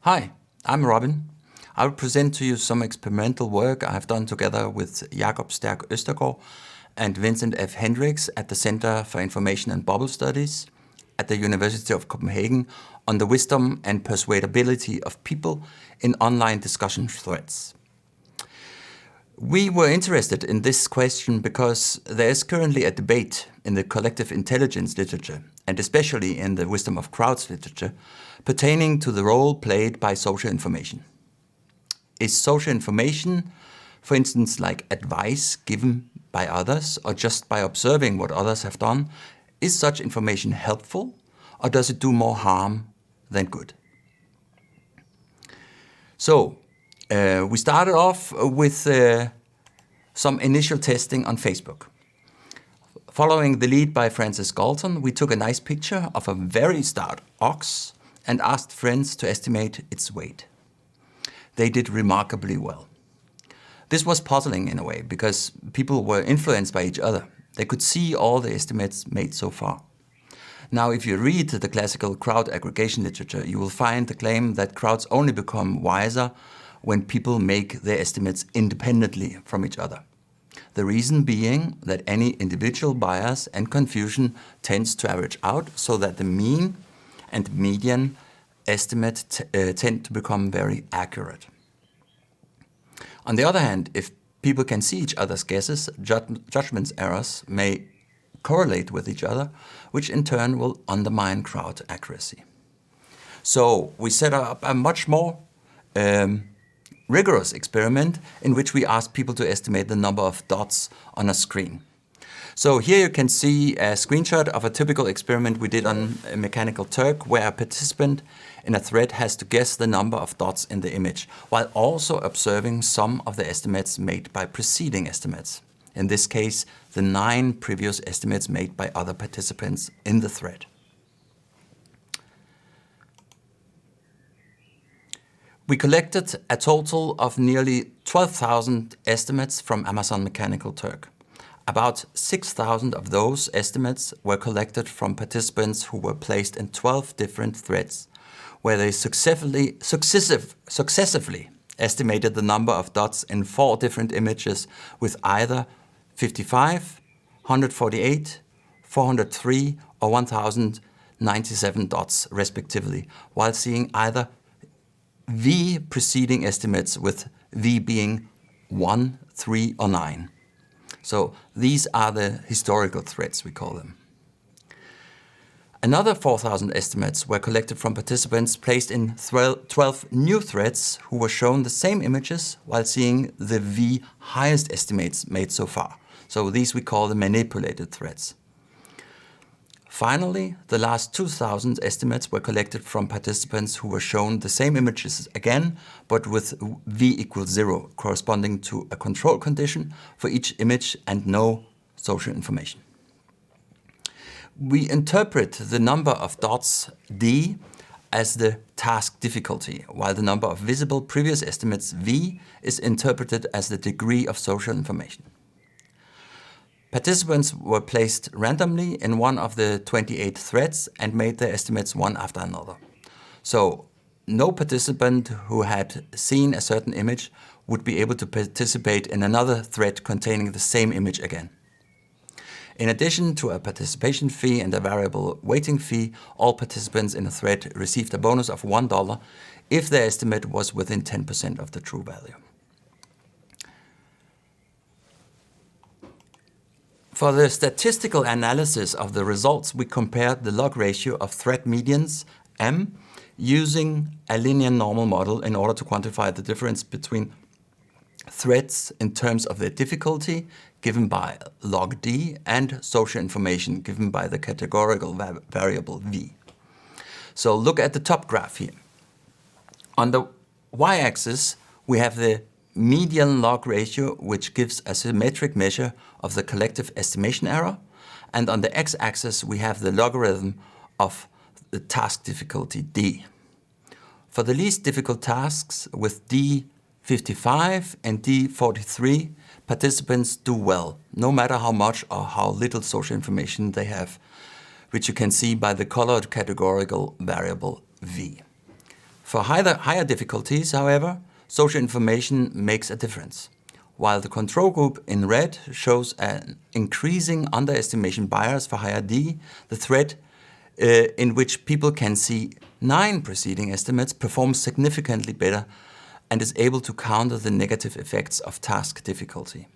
Hi, I'm Robin. I will present to you some experimental work I have done together with Stærk-Østergaard and Vincent F. Hendricks at the Center for Information and Bubble Studies at the University of Copenhagen on the wisdom and persuadability of people in online discussion threads. We were interested in this question because there is currently a debate in the collective intelligence literature, and especially in the wisdom of crowds literature, pertaining to the role played by social information. Is social information, for instance, like advice given by others or just by observing what others have done, is such information helpful, or does it do more harm than good? So, we started off with some initial testing on Facebook. Following the lead by Francis Galton, we took a nice picture of a very stout ox and asked friends to estimate its weight. They did remarkably well. This was puzzling in a way, because people were influenced by each other. They could see all the estimates made so far. Now, if you read the classical crowd aggregation literature, you will find the claim that crowds only become wiser when people make their estimates independently from each other. The reason being that any individual bias and confusion tends to average out, so that the mean and median estimate tend to become very accurate. On the other hand, if people can see each other's guesses, judgment errors may correlate with each other, which in turn will undermine crowd accuracy. So we set up a much more rigorous experiment in which we asked people to estimate the number of dots on a screen. So here you can see a screenshot of a typical experiment we did on a Mechanical Turk, where a participant in a thread has to guess the number of dots in the image, while also observing some of the estimates made by preceding estimates. In this case, the 9 previous estimates made by other participants in the thread. We collected a total of nearly 12,000 estimates from Amazon Mechanical Turk. About 6,000 of those estimates were collected from participants who were placed in 12 different threads, where they successively estimated the number of dots in 4 different images with either 55, 148, 403 or 1,097 dots respectively, while seeing either V preceding estimates with V being 1, 3 or 9. So these are the historical threads, we call them. Another 4,000 estimates were collected from participants placed in 12 new threads who were shown the same images while seeing the V highest estimates made so far. So these we call the manipulated threads. Finally, the last 2,000 estimates were collected from participants who were shown the same images again, but with V equals 0, corresponding to a control condition for each image and no social information. We interpret the number of dots D as the task difficulty, while the number of visible previous estimates V is interpreted as the degree of social information. Participants were placed randomly in one of the 28 threads and made their estimates one after another. So no participant who had seen a certain image would be able to participate in another thread containing the same image again. In addition to a participation fee and a variable waiting fee, all participants in a thread received a bonus of $1 if their estimate was within 10% of the true value. For the statistical analysis of the results, we compared the log ratio of thread medians, M, using a linear normal model in order to quantify the difference between threads in terms of their difficulty, given by log D, and social information, given by the categorical variable V. So look at the top graph here. On the y-axis, we have the median log ratio, which gives a symmetric measure of the collective estimation error. And on the x-axis, we have the logarithm of the task difficulty D. For the least difficult tasks with D55 and D43, participants do well, no matter how much or how little social information they have, which you can see by the colored categorical variable V. For higher difficulties, however, social information makes a difference. While the control group in red shows an increasing underestimation bias for higher D, the thread in which people can see 9 preceding estimates performs significantly better and is able to counter the negative effects of task difficulty.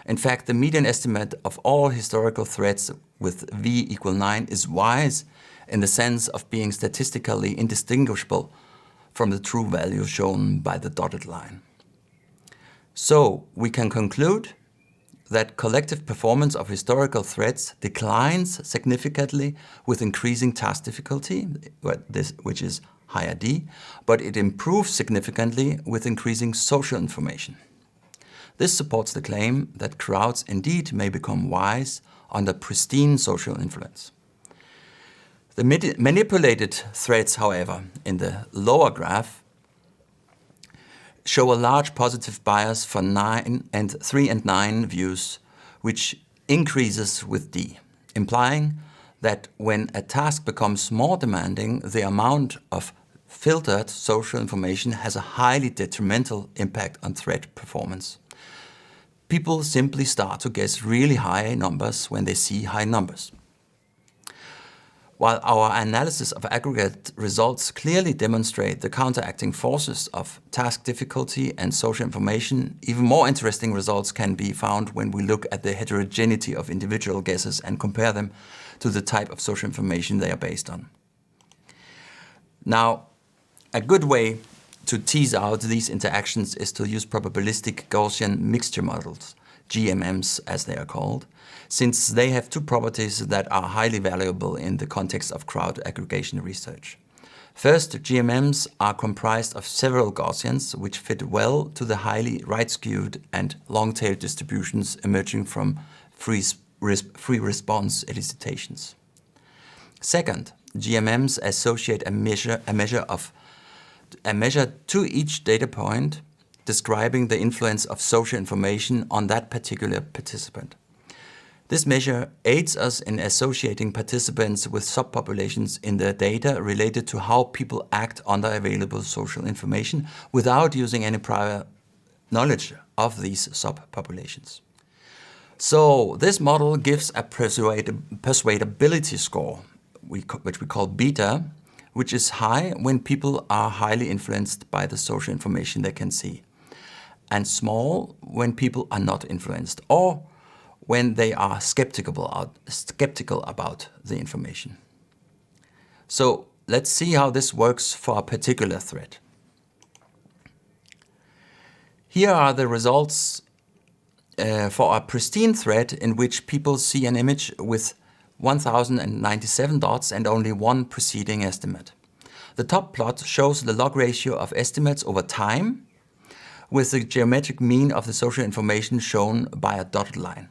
In fact, the median estimate of all historical threads with V equal 9 is wise in the sense of being statistically indistinguishable from the true value shown by the dotted line. So we can conclude that collective performance of historical threads declines significantly with increasing task difficulty, which is higher D, but it improves significantly with increasing social information. This supports the claim that crowds indeed may become wise under pristine social influence. The manipulated threads, however, in the lower graph, show a large positive bias for 3 and 9 views, which increases with D, implying that when a task becomes more demanding, the amount of filtered social information has a highly detrimental impact on thread performance. People simply start to guess really high numbers when they see high numbers. While our analysis of aggregate results clearly demonstrate the counteracting forces of task difficulty and social information, even more interesting results can be found when we look at the heterogeneity of individual guesses and compare them to the type of social information they are based on. Now, a good way to tease out these interactions is to use probabilistic Gaussian mixture models, GMMs as they are called, since they have 2 properties that are highly valuable in the context of crowd aggregation research. First, GMMs are comprised of several Gaussians which fit well to the highly right-skewed and long-tail distributions emerging from free response elicitations. Second, GMMs associate a measure to each data point describing the influence of social information on that particular participant. This measure aids us in associating participants with subpopulations in the data related to how people act under available social information without using any prior knowledge of these subpopulations. So this model gives a persuadability score, which we call beta, which is high when people are highly influenced by the social information they can see, and small when people are not influenced, or when they are skeptical about the information. So let's see how this works for a particular thread. Here are the results for a pristine thread in which people see an image with 1097 dots and only 1 preceding estimate. The top plot shows the log ratio of estimates over time, with the geometric mean of the social information shown by a dotted line.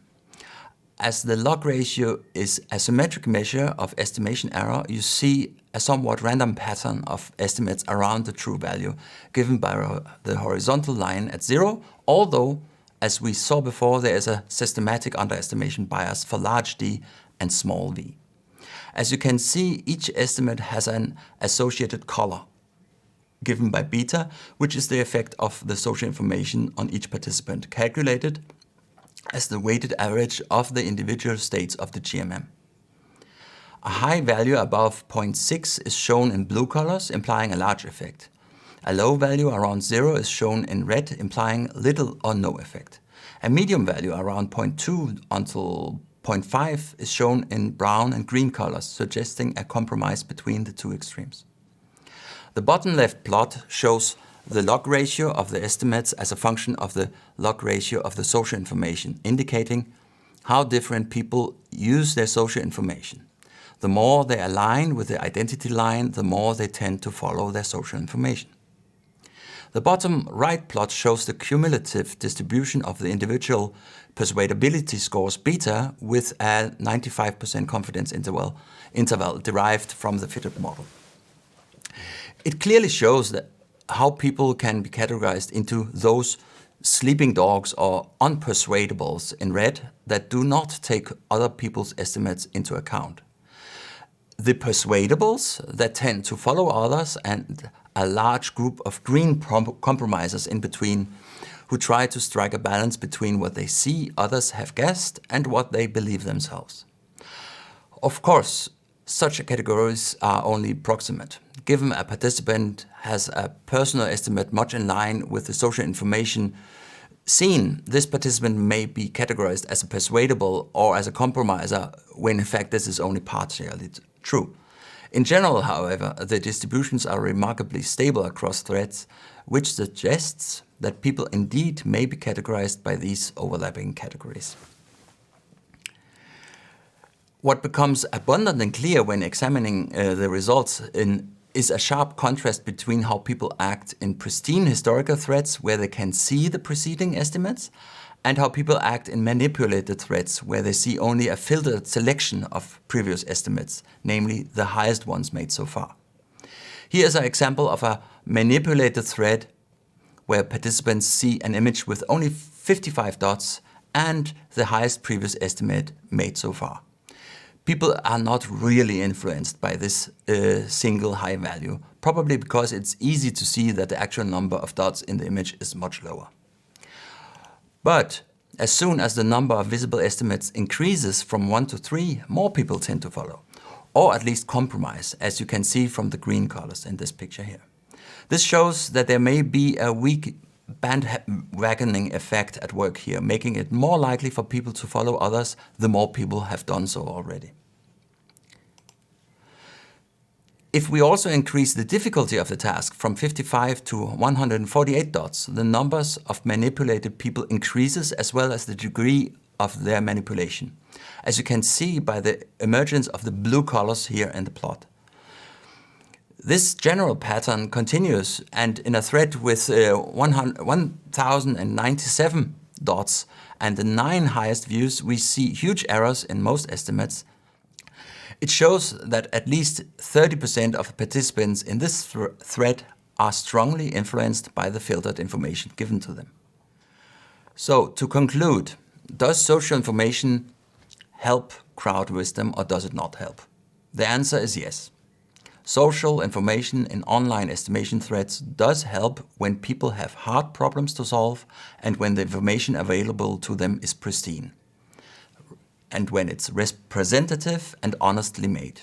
As the log ratio is a symmetric measure of estimation error, you see a somewhat random pattern of estimates around the true value, given by the horizontal line at 0, although, as we saw before, there is a systematic underestimation bias for large d and small v. As you can see, each estimate has an associated color, given by beta, which is the effect of the social information on each participant, calculated as the weighted average of the individual states of the GMM. A high value above 0.6 is shown in blue colors, implying a large effect. A low value around 0 is shown in red, implying little or no effect. A medium value around 0.2 until 0.5 is shown in brown and green colors, suggesting a compromise between the 2 extremes. The bottom left plot shows the log ratio of the estimates as a function of the log ratio of the social information, indicating how different people use their social information. The more they align with the identity line, the more they tend to follow their social information. The bottom right plot shows the cumulative distribution of the individual persuadability scores beta with a 95% confidence interval derived from the fitted model. It clearly shows that how people can be categorized into those sleeping dogs or unpersuadables in red that do not take other people's estimates into account. The persuadables that tend to follow others and a large group of green compromisers in between who try to strike a balance between what they see others have guessed and what they believe themselves. Of course, such categories are only proximate. Given a participant has a personal estimate much in line with the social information seen, this participant may be categorized as a persuadable or as a compromiser, when in fact this is only partially true. In general, however, the distributions are remarkably stable across threads, which suggests that people indeed may be categorized by these overlapping categories. What becomes abundantly clear when examining the results is a sharp contrast between how people act in pristine historical threads where they can see the preceding estimates, and how people act in manipulated threads where they see only a filtered selection of previous estimates, namely the highest ones made so far. Here is an example of a manipulated thread where participants see an image with only 55 dots and the highest previous estimate made so far. People are not really influenced by this single high value, probably because it's easy to see that the actual number of dots in the image is much lower. But as soon as the number of visible estimates increases from 1 to 3, more people tend to follow, or at least compromise, as you can see from the green colors in this picture here. This shows that there may be a weak bandwagoning effect at work here, making it more likely for people to follow others the more people have done so already. If we also increase the difficulty of the task from 55 to 148 dots, the numbers of manipulated people increases as well as the degree of their manipulation, as you can see by the emergence of the blue colors here in the plot. This general pattern continues, and in a thread with 1097 dots and the 9 highest views, we see huge errors in most estimates. It shows that at least 30% of the participants in this thread are strongly influenced by the filtered information given to them. So, to conclude, does social information help crowd wisdom or does it not help? The answer is yes. Social information in online estimation threads does help when people have hard problems to solve and when the information available to them is pristine, and when it's representative and honestly made.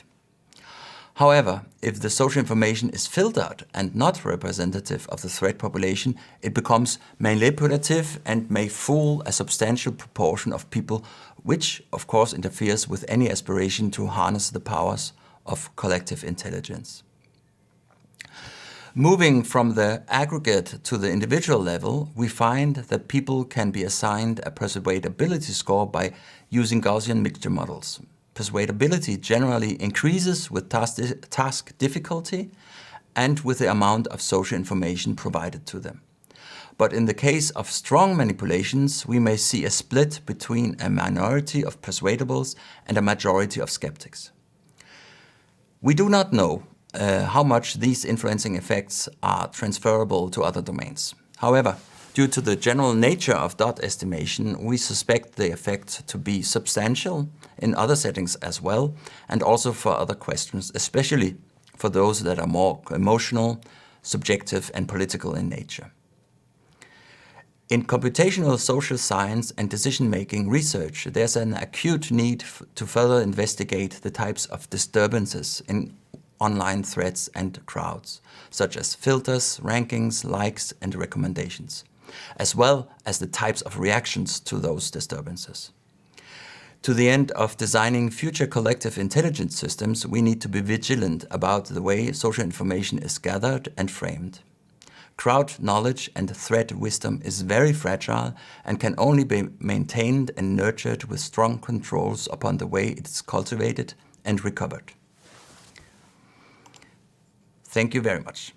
However, if the social information is filtered and not representative of the thread population, it becomes manipulative and may fool a substantial proportion of people, which of course interferes with any aspiration to harness the powers of collective intelligence. Moving from the aggregate to the individual level, we find that people can be assigned a persuadability score by using Gaussian mixture models. Persuadability generally increases with task difficulty and with the amount of social information provided to them. But in the case of strong manipulations, we may see a split between a minority of persuadables and a majority of skeptics. We do not know how much these influencing effects are transferable to other domains. However, due to the general nature of dot estimation, we suspect the effect to be substantial in other settings as well, and also for other questions, especially for those that are more emotional, subjective, and political in nature. In computational social science and decision-making research, there's an acute need to further investigate the types of disturbances in online threads and crowds, such as filters, rankings, likes, and recommendations, as well as the types of reactions to those disturbances. To the end of designing future collective intelligence systems, we need to be vigilant about the way social information is gathered and framed. Crowd knowledge and thread wisdom is very fragile and can only be maintained and nurtured with strong controls upon the way it is cultivated and recovered. Thank you very much.